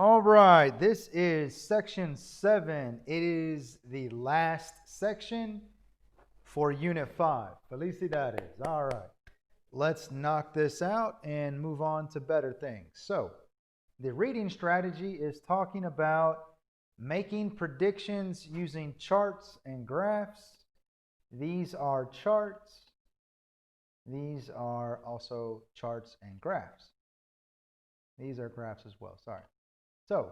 All right, this is section 7. It is the last section for Unit 5. Felicidades. All right, let's knock this out and move on to better things. So, the reading strategy is talking about making predictions using charts and graphs. These are charts. These are also charts and graphs. These are graphs as well, sorry. So,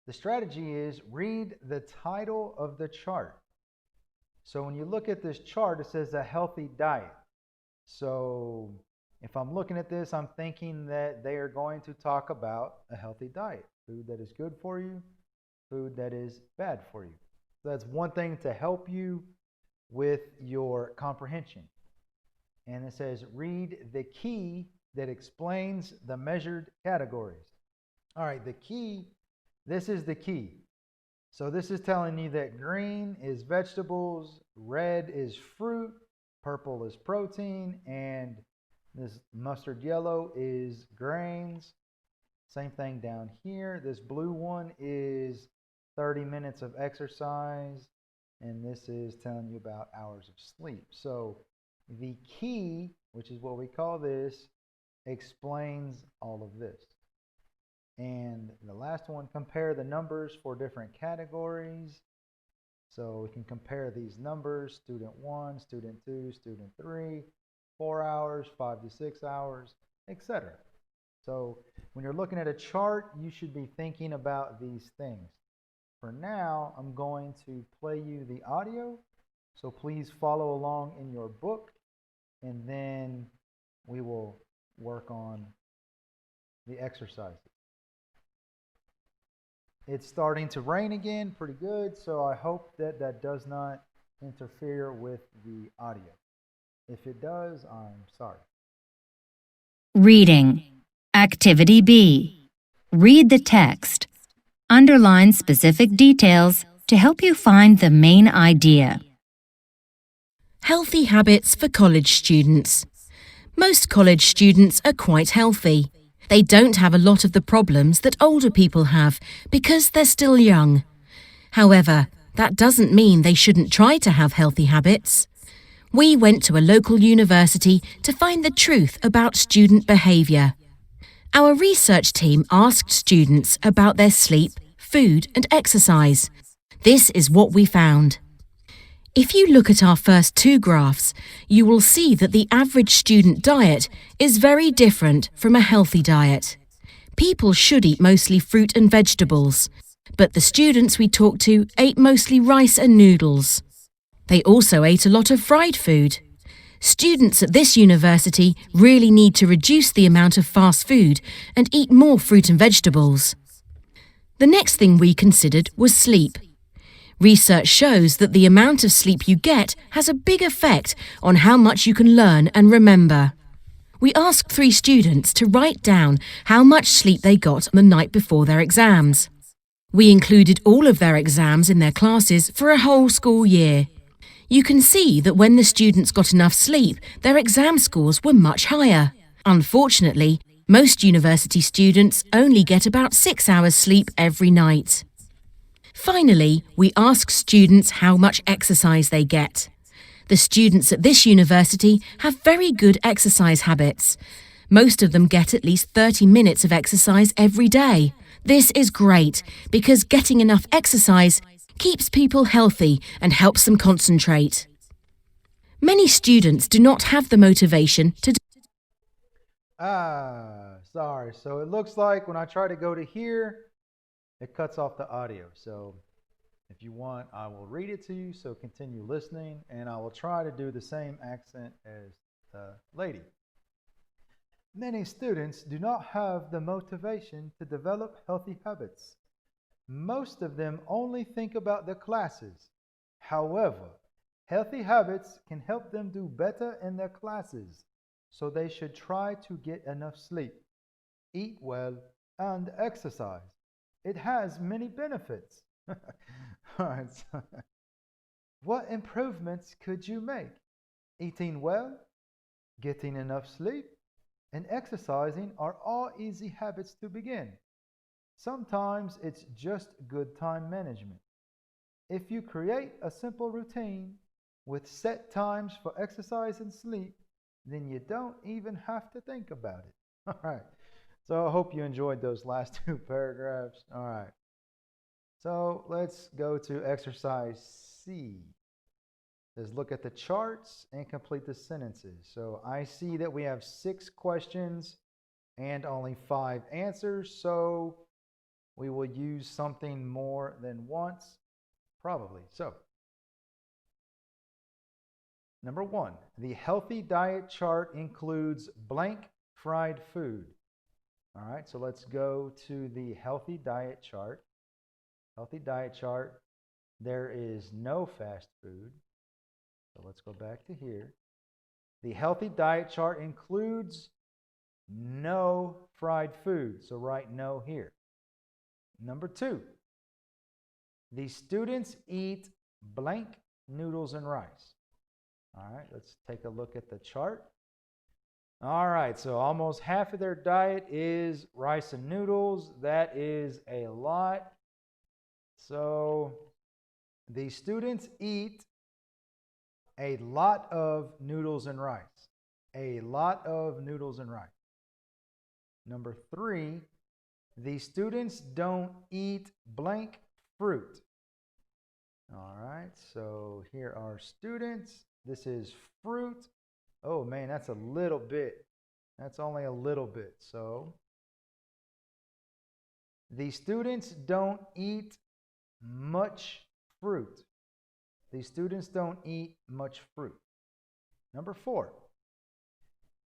the strategy is read the title of the chart. So when you look at this chart, it says a healthy diet. So if I'm looking at this, I'm thinking that they are going to talk about a healthy diet, food that is good for you, food that is bad for you. So that's one thing to help you with your comprehension. And it says read the key that explains the measured categories. All right, the key, this is the key. So this is telling you that green is vegetables, red is fruit, purple is protein, and this mustard yellow is grains. Same thing down here. This blue one is 30 minutes of exercise, and this is telling you about hours of sleep. So the key, which is what we call this, explains all of this. And the last one, compare the numbers for different categories. So we can compare these numbers, student 1, student 2, student 3, 4 hours, 5 to 6 hours, etc. So when you're looking at a chart, you should be thinking about these things. For now, I'm going to play you the audio. So please follow along in your book, and then we will work on the exercises. It's starting to rain again, pretty good, so I hope that that does not interfere with the audio. If it does, I'm sorry. Reading. Activity B. Read the text. Underline specific details to help you find the main idea. Healthy habits for college students. Most college students are quite healthy. They don't have a lot of the problems that older people have because they're still young. However, that doesn't mean they shouldn't try to have healthy habits. We went to a local university to find the truth about student behaviour. Our research team asked students about their sleep, food and exercise. This is what we found. If you look at our first two graphs, you will see that the average student diet is very different from a healthy diet. People should eat mostly fruit and vegetables, but the students we talked to ate mostly rice and noodles. They also ate a lot of fried food. Students at this university really need to reduce the amount of fast food and eat more fruit and vegetables. The next thing we considered was sleep. Research shows that the amount of sleep you get has a big effect on how much you can learn and remember. We asked 3 students to write down how much sleep they got on the night before their exams. We included all of their exams in their classes for a whole school year. You can see that when the students got enough sleep, their exam scores were much higher. Unfortunately, most university students only get about 6 hours sleep every night. Finally, we ask students how much exercise they get. The students at this university have very good exercise habits. Most of them get at least 30 minutes of exercise every day. This is great because getting enough exercise keeps people healthy and helps them concentrate. Many students do not have the motivation to Sorry. So it looks like when I try to go to here, it cuts off the audio. So if you want, I will read it to you. So continue listening, and I will try to do the same accent as the lady. Many students do not have the motivation to develop healthy habits. Most of them only think about the classes. However, healthy habits can help them do better in their classes. So they should try to get enough sleep, eat well, and exercise. It has many benefits. All right. So what improvements could you make? Eating well, getting enough sleep, and exercising are all easy habits to begin. Sometimes it's just good time management. If you create a simple routine with set times for exercise and sleep, then you don't even have to think about it. All right. So I hope you enjoyed those last two paragraphs. All right. So let's go to exercise C. It says look at the charts and complete the sentences. So I see that we have 6 questions and only 5 answers. So we will use something more than once, probably. So number 1, the healthy diet chart includes blank fried food. All right, so let's go to the healthy diet chart. Healthy diet chart, there is no fast food. So let's go back to here. The healthy diet chart includes no fried food. So write no here. Number 2, the students eat blank noodles and rice. All right, let's take a look at the chart. All right, so almost half of their diet is rice and noodles. That is a lot. So the students eat a lot of noodles and rice. A lot of noodles and rice. Number 3, the students don't eat blank fruit. All right, so here are students. This is fruit. Oh man, that's a little bit. That's only a little bit. So the students don't eat much fruit. The students don't eat much fruit. Number 4,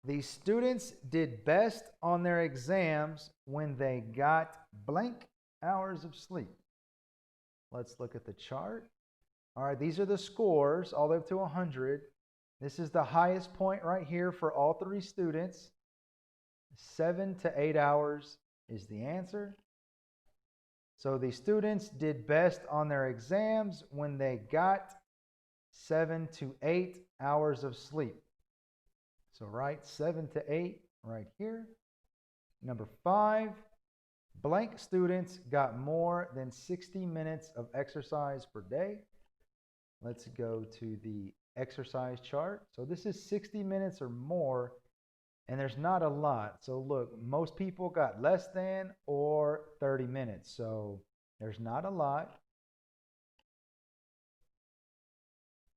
the students did best on their exams when they got blank hours of sleep. Let's look at the chart. All right, these are the scores all the way up to 100. This is the highest point right here for all 3 students. 7 to 8 hours is the answer. So the students did best on their exams when they got 7 to 8 hours of sleep. So write 7 to 8 right here. Number 5, blank students got more than 60 minutes of exercise per day. Let's go to the exercise chart. So this is 60 minutes or more, and there's not a lot. So look, most people got less than or 30 minutes. So there's not a lot.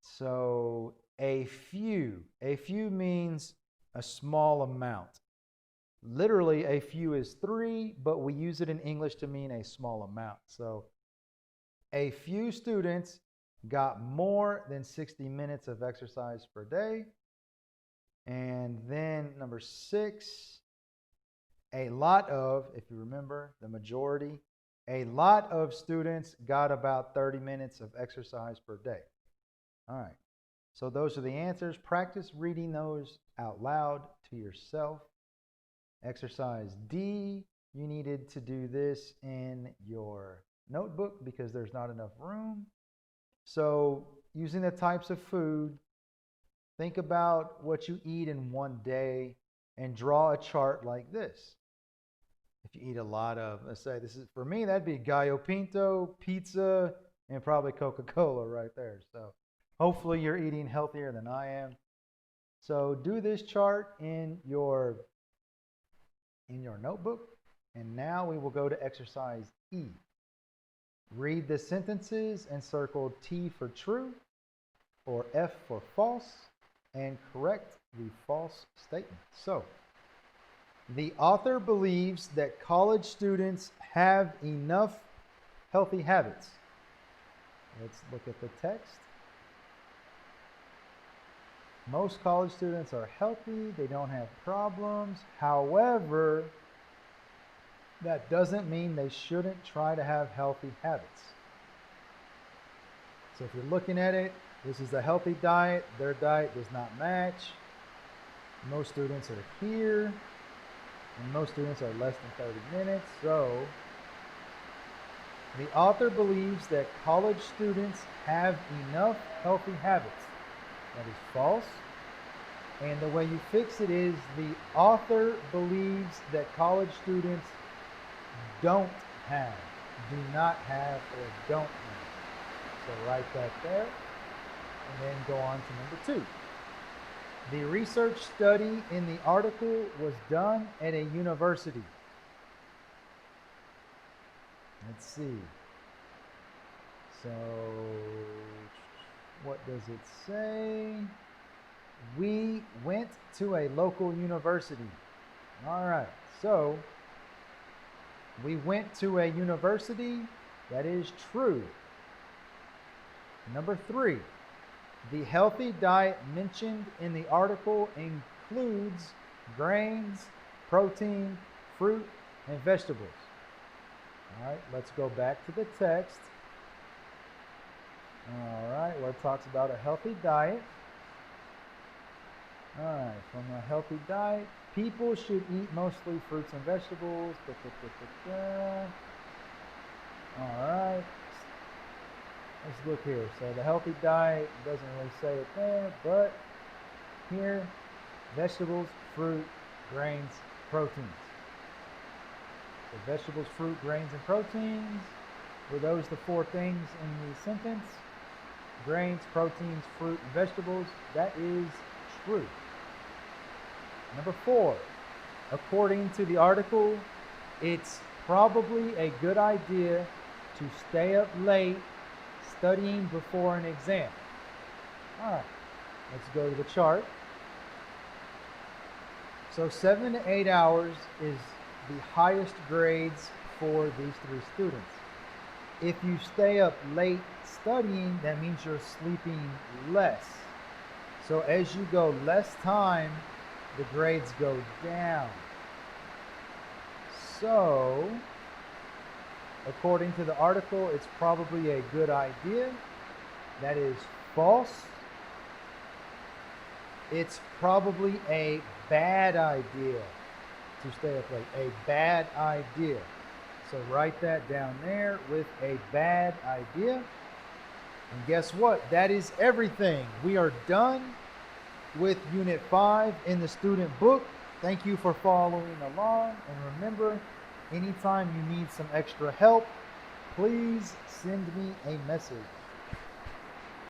So a few means a small amount. Literally, a few is 3, but we use it in English to mean a small amount. So a few students got more than 60 minutes of exercise per day. And then number 6, a lot of, if you remember, the majority, a lot of students got about 30 minutes of exercise per day. All right, so those are the answers. Practice reading those out loud to yourself. Exercise D, you needed to do this in your notebook because there's not enough room. So using the types of food, think about what you eat in one day and draw a chart like this. If you eat a lot of, let's say this is, for me, that'd be gallo pinto, pizza, and probably Coca-Cola right there. So hopefully you're eating healthier than I am. So do this chart in your notebook. And now we will go to exercise E. Read the sentences and circle T for true or F for false and correct the false statement. So, the author believes that college students have enough healthy habits. Let's look at the text. Most college students are healthy, they don't have problems. However, that doesn't mean they shouldn't try to have healthy habits. So if you're looking at it, this is a healthy diet. Their diet does not match. Most students are here, and most students are less than 30 minutes. So the author believes that college students have enough healthy habits. That is false. And the way you fix it is the author believes that college students don't have, do not have, or don't have. So write that there, and then go on to number 2. The research study in the article was done at a university. Let's see. So, what does it say? We went to a local university. All right, so we went to a university. That is true. Number 3, the healthy diet mentioned in the article includes grains, protein, fruit, and vegetables. All right, let's go back to the text. All right, where it talks about a healthy diet. All right, from a healthy diet, people should eat mostly fruits and vegetables. All right, let's look here. So the healthy diet doesn't really say it there, but here, vegetables, fruit, grains, proteins. So vegetables, fruit, grains, and proteins. Were those the 4 things in the sentence? Grains, proteins, fruit, and vegetables. That is true. Number 4, according to the article, it's probably a good idea to stay up late studying before an exam. All right, let's go to the chart. So 7 to 8 hours is the highest grades for these 3 students. If you stay up late studying, that means you're sleeping less. So as you go less time, the grades go down. So, according to the article, it's probably a good idea. That is false. It's probably a bad idea to stay up late. A bad idea. So write that down there with a bad idea. And guess what? That is everything. We are done with Unit 5 in the student book. Thank you for following along. And remember, anytime you need some extra help, please send me a message.